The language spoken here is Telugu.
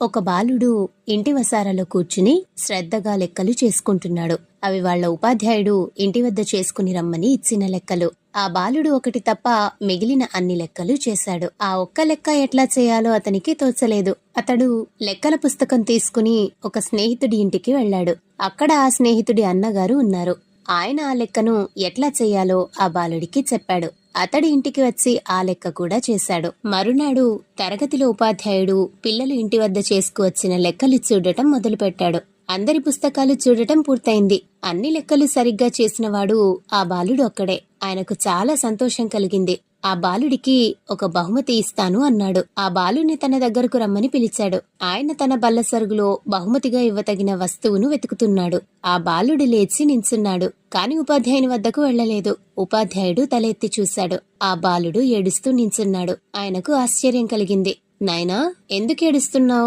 ఒక బాలుడు ఇంటి వసారాలో కూర్చుని శ్రద్ధగా లెక్కలు చేసుకుంటున్నాడు. అవి వాళ్ళ ఉపాధ్యాయుడు ఇంటి వద్ద చేసుకుని రమ్మని ఇచ్చిన లెక్కలు. ఆ బాలుడు ఒకటి తప్ప మిగిలిన అన్ని లెక్కలు చేశాడు. ఆ ఒక్క లెక్క ఎట్లా చేయాలో అతనికి తోచలేదు. అతడు లెక్కల పుస్తకం తీసుకుని ఒక స్నేహితుడి ఇంటికి వెళ్ళాడు. అక్కడ ఆ స్నేహితుడి అన్నగారు ఉన్నారు. ఆయన ఆ లెక్కను ఎట్లా చేయాలో ఆ బాలుడికి చెప్పాడు. అతడి ఇంటికి వచ్చి ఆ లెక్క కూడా చేశాడు. మరునాడు తరగతిలో ఉపాధ్యాయుడు పిల్లలు ఇంటి వద్ద చేసుకువచ్చిన లెక్కలు చూడటం మొదలుపెట్టాడు. అందరి పుస్తకాలు చూడటం పూర్తయింది. అన్ని లెక్కలు సరిగ్గా చేసినవాడు ఆ బాలుడు ఒక్కడే. ఆయనకు చాలా సంతోషం కలిగింది. ఆ బాలుడికి ఒక బహుమతి ఇస్తాను అన్నాడు. ఆ బాలుని తన దగ్గరకు రమ్మని పిలిచాడు. ఆయన తన బల్ల సరుగులో బహుమతిగా ఇవ్వతగిన వస్తువును వెతుకుతున్నాడు. ఆ బాలుడు లేచి నించున్నాడు. కాని ఉపాధ్యాయుని వద్దకు వెళ్లలేదు. ఉపాధ్యాయుడు తల ఎత్తి చూశాడు. ఆ బాలుడు ఏడుస్తూ నించున్నాడు. ఆయనకు ఆశ్చర్యం కలిగింది. నాయనా, ఎందుకు ఏడుస్తున్నావు?